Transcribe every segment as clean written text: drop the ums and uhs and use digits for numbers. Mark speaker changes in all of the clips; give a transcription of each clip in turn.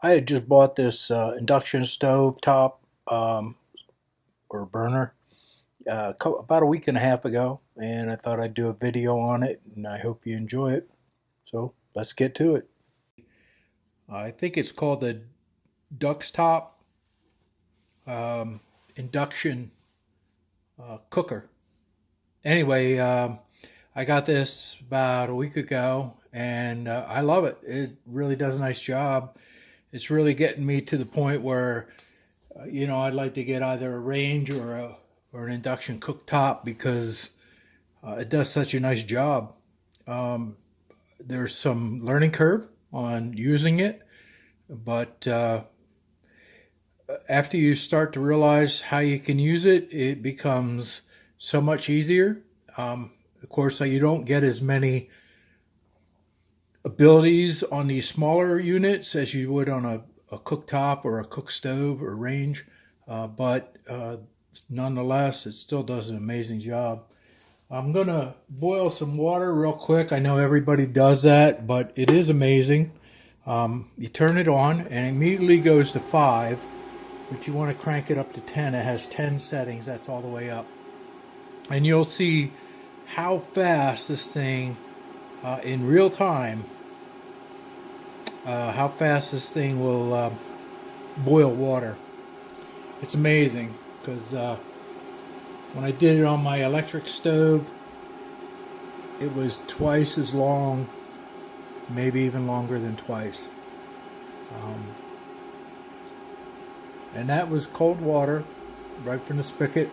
Speaker 1: I had just bought this induction stove top or burner about a week and a half ago, and I thought I'd do a video on it, and I hope you enjoy it. So let's get to it. I think it's called the DuxTop induction cooker. Anyway, I got this about a week ago, and I love it. It really does a nice job. It's really getting me to the point where, I'd like to get either a range or an induction cooktop because it does such a nice job. There's some learning curve on using it, but after you start to realize how you can use it, it becomes so much easier. Of course, you don't get as many abilities on these smaller units as you would on a cooktop or a cook stove or range, but nonetheless, it still does an amazing job. I'm going to boil some water real quick. I know everybody does that, but it is amazing. You turn it on and it immediately goes to 5, but you want to crank it up to 10. It has 10 settings. That's all the way up. And you'll see how fast this thing, in real time, how fast this thing will boil water. It's amazing because when I did it on my electric stove, it was twice as long, maybe even longer than twice. And that was cold water right from the spigot.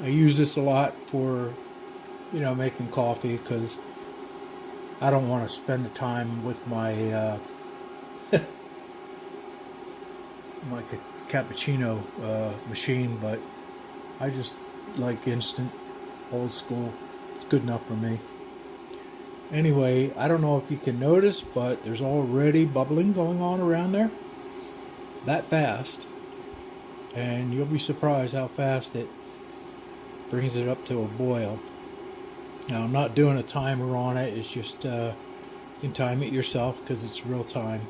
Speaker 1: I use this a lot for, making coffee because I don't want to spend the time with my my cappuccino machine, but I just like instant, old school. It's good enough for me. Anyway, I don't know if you can notice, but there's already bubbling going on around there. That fast. And you'll be surprised how fast it brings it up to a boil. Now, I'm not doing a timer on it. It's just, you can time it yourself because it's real time.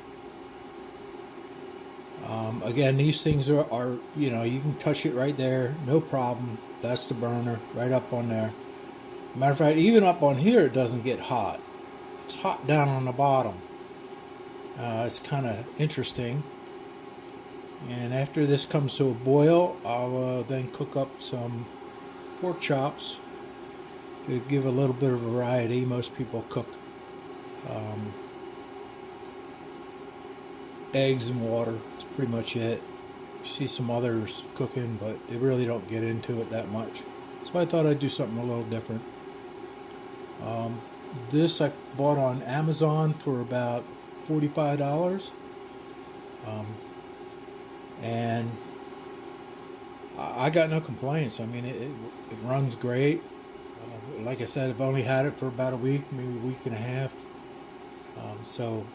Speaker 1: Again, these things are, you can touch it right there, no problem. That's the burner, right up on there. Matter of fact, even up on here, it doesn't get hot. It's hot down on the bottom. It's kind of interesting. And after this comes to a boil, I'll then cook up some pork chops to give a little bit of variety. Most people cook eggs and water. That's pretty much it. You see some others cooking, but they really don't get into it that much. So I thought I'd do something a little different. This I bought on Amazon for about $45. And I got no complaints. I mean, it runs great. Like I said, I've only had it for about a week, maybe a week and a half. So,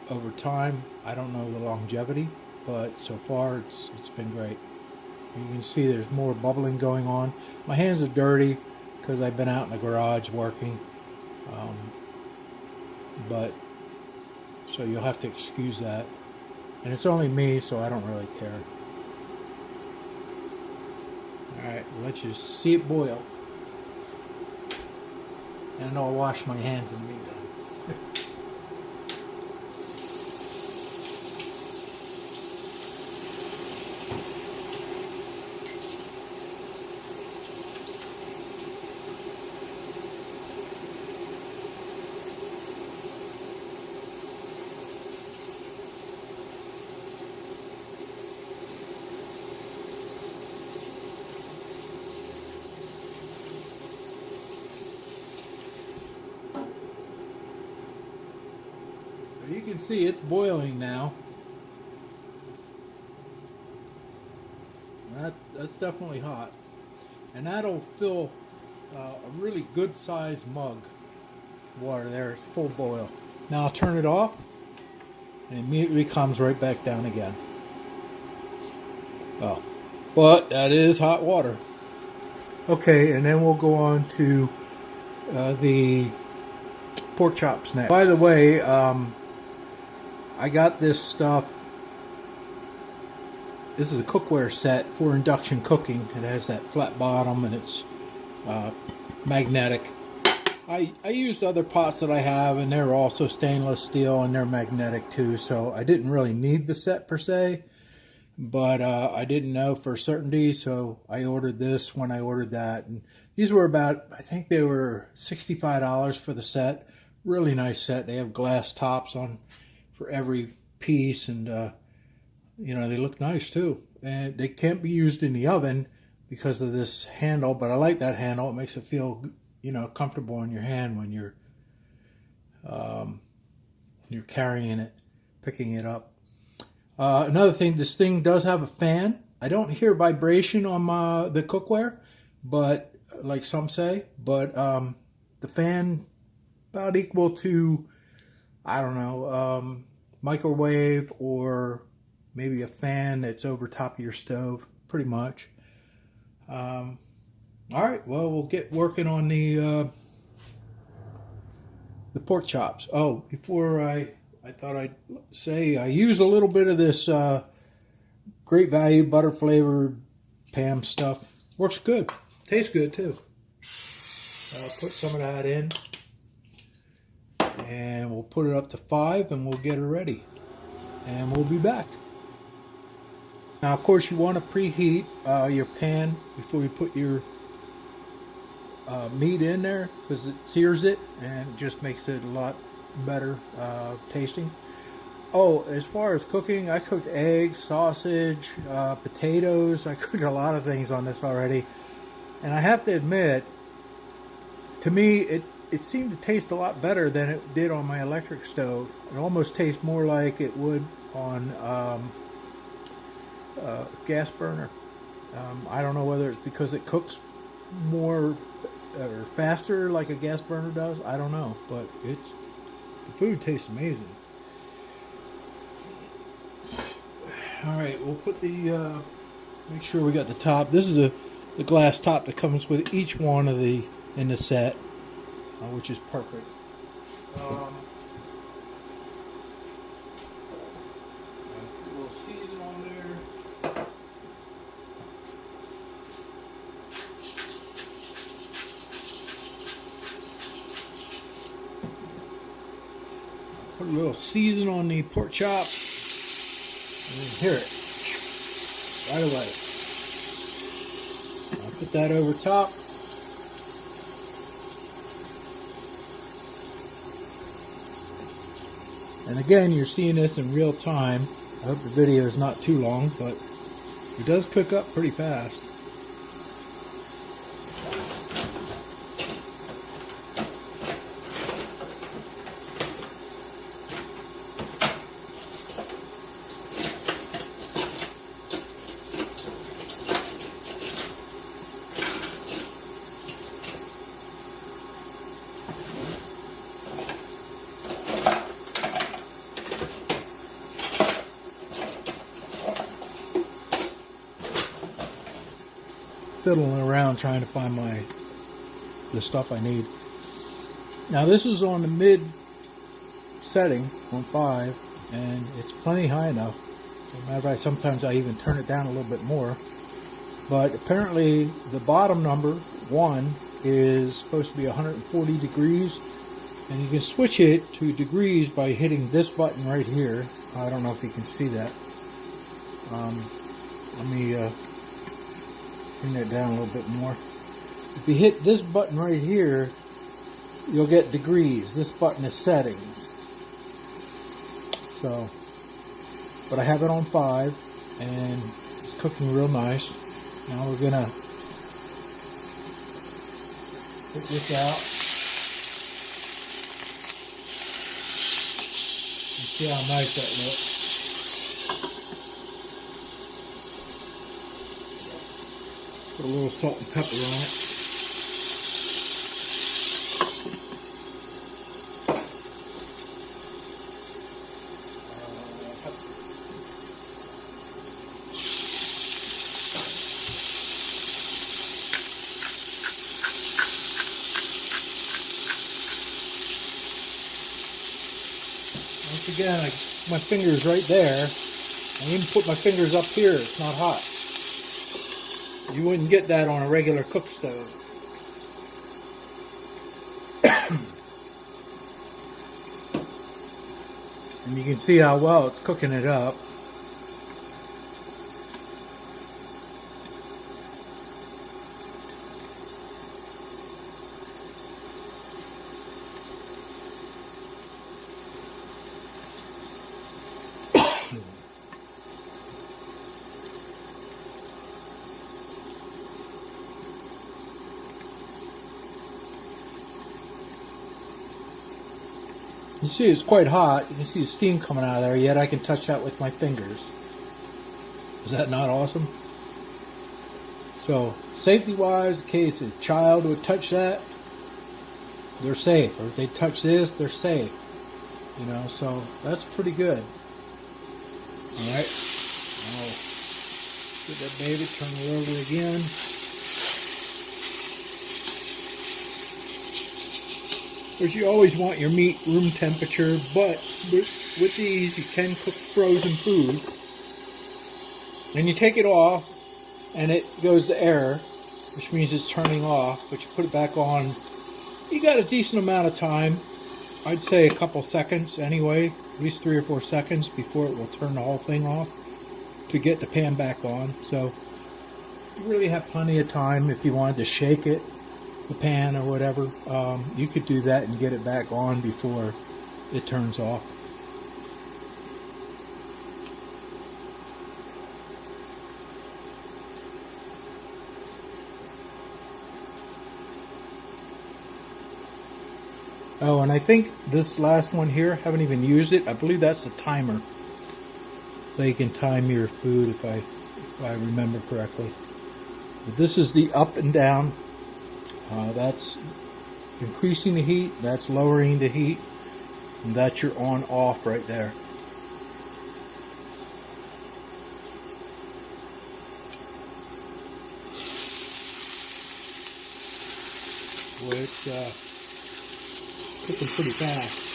Speaker 1: over time, I don't know the longevity, but so far it's been great. You can see there's more bubbling going on. My hands are dirty because I've been out in the garage working. But so you'll have to excuse that. And it's only me, so I don't really care. Alright, let's just see it boil. And I'll wash my hands in the meantime. You can see it's boiling now. That's definitely hot. And that'll fill a really good sized mug of water there. It's full boil. Now I'll turn it off and it immediately comes right back down again. Oh, but that is hot water. Okay, and then we'll go on to the pork chops next. By the way, I got this stuff. This is a cookware set for induction cooking. It has that flat bottom and it's magnetic. I used other pots that I have, and they're also stainless steel and they're magnetic too, so I didn't really need the set per se, but I didn't know for certainty, so I ordered this when I ordered that. And these were about, I think they were $65 for the set. Really nice set. They have glass tops on for every piece, and you know, they look nice too. And they can't be used in the oven because of this handle, but I like that handle. It makes it feel, you know, comfortable in your hand when you're carrying it, picking it up. Another thing, this thing does have a fan. I don't hear vibration on the cookware, but like some say, but the fan about equal to, I don't know, microwave or maybe a fan that's over top of your stove, pretty much. All right, well, we'll get working on the pork chops. Oh, before I thought I'd say I use a little bit of this Great Value butter flavored Pam stuff. Works good. Tastes good too. I'll put some of that in, and we'll put it up to 5, and we'll get her ready, and we'll be back. Now, of course, you want to preheat your pan before you put your meat in there, because it sears it and just makes it a lot better tasting. Oh, as far as cooking, I cooked eggs, sausage, potatoes. I cooked a lot of things on this already. And I have to admit, to me, it seemed to taste a lot better than it did on my electric stove. It almost tastes more like it would on gas burner. I don't know whether it's because it cooks more or faster like a gas burner does. I don't know, but the food tastes amazing. All right, we'll put the make sure we got the top. This is the glass top that comes with each one of the in the set, which is perfect. A little season on there. Put a little season on the pork chop. You can hear it right away. I'll put that over top. And again, you're seeing this in real time. I hope the video is not too long, but it does cook up pretty fast. Fiddling around trying to find the stuff I need. Now this is on the mid setting on 5, and it's plenty high enough. As a matter of fact, sometimes I even turn it down a little bit more. But apparently the bottom number 1 is supposed to be 140 degrees, and you can switch it to degrees by hitting this button right here. I don't know if you can see that. Let me bring that down a little bit more. If you hit this button right here, you'll get degrees. This button is settings. So, but I have it on 5, and it's cooking real nice. Now we're gonna put this out and see how nice that looks. Put a little salt and pepper on it. Once again, my finger's right there. I even put my fingers up here. It's not hot. You wouldn't get that on a regular cook stove. And you can see how well it's cooking it up. You see it's quite hot. You can see the steam coming out of there, yet I can touch that with my fingers. Is that not awesome? So, safety-wise, in case a child would touch that, they're safe. Or if they touch this, they're safe. You know, so that's pretty good. Alright. I'll get that baby, turn it over again. Of course, you always want your meat room temperature, but with these you can cook frozen food. And you take it off and it goes to air, which means it's turning off, but you put it back on. You got a decent amount of time. I'd say a couple seconds anyway, at least 3 or 4 seconds before it will turn the whole thing off to get the pan back on. So you really have plenty of time if you wanted to shake it, the pan or whatever. You could do that and get it back on before it turns off. Oh, and I think this last one here, haven't even used it. I believe that's the timer. So you can time your food if I remember correctly. But this is the up and down. That's increasing the heat, that's lowering the heat, and that's your on off right there. Well, it's cooking pretty fast.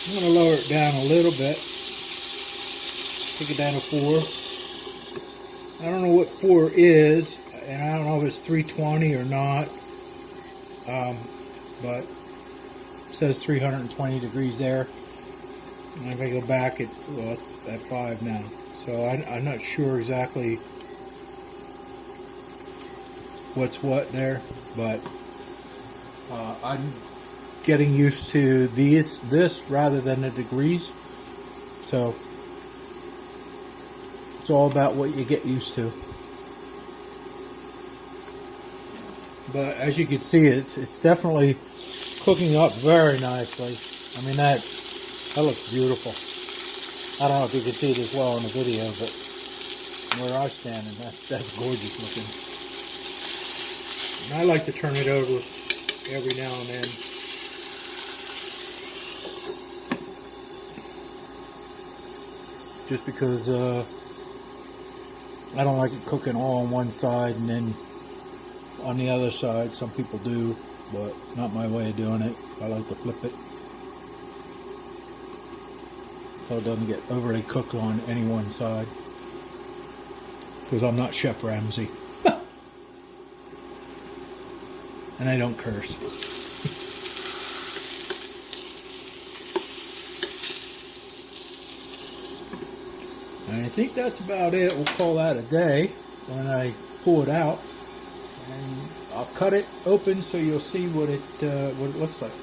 Speaker 1: I'm going to lower it down a little bit. Take it down to 4. I don't know what 4 is, and I don't know if it's 320 or not, but it says 320 degrees there. And if I go back, it's at 5 now. So I'm not sure exactly what's what there, but I'm getting used to this rather than the degrees. So it's all about what you get used to. But as you can see, it's definitely cooking up very nicely. I mean, that looks beautiful. I don't know if you can see it as well in the video, but where I'm standing, that's gorgeous looking. And I like to turn it over every now and then. Just because I don't like it cooking all on one side and then on the other side. Some people do, but not my way of doing it. I like to flip it so it doesn't get overly cooked on any one side, because I'm not Chef Ramsay. And I don't curse. And I think that's about it. We'll call that a day when I pull it out. And I'll cut it open so you'll see what it looks like.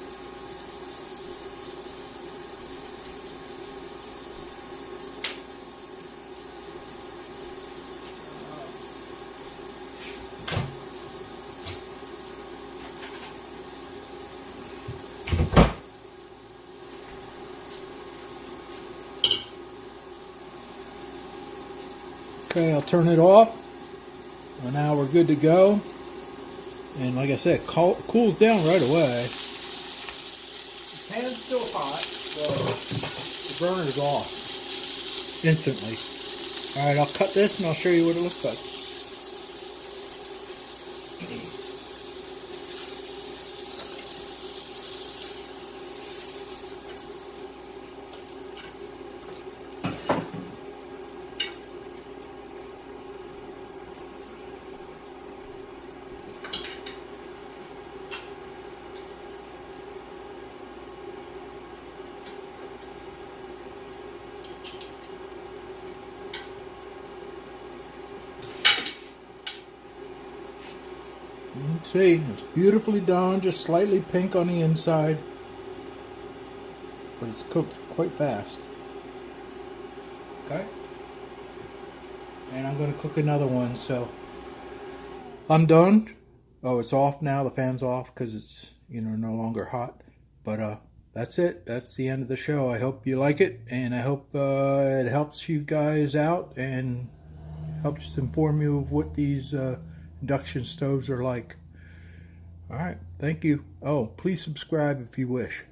Speaker 1: Okay, I'll turn it off. Well, now we're good to go. And like I said, it cools down right away. The pan's still hot, so the burner's off instantly. Alright, I'll cut this and I'll show you what it looks like. You can see it's beautifully done, just slightly pink on the inside, but it's cooked quite fast. Okay, and I'm going to cook another one, so I'm done. Oh, it's off now. The fan's off because it's, you know, no longer hot. But that's it. That's the end of the show. I hope you like it, and I hope it helps you guys out and helps inform you of what these induction stoves are like. All right, thank you. Oh, please subscribe if you wish.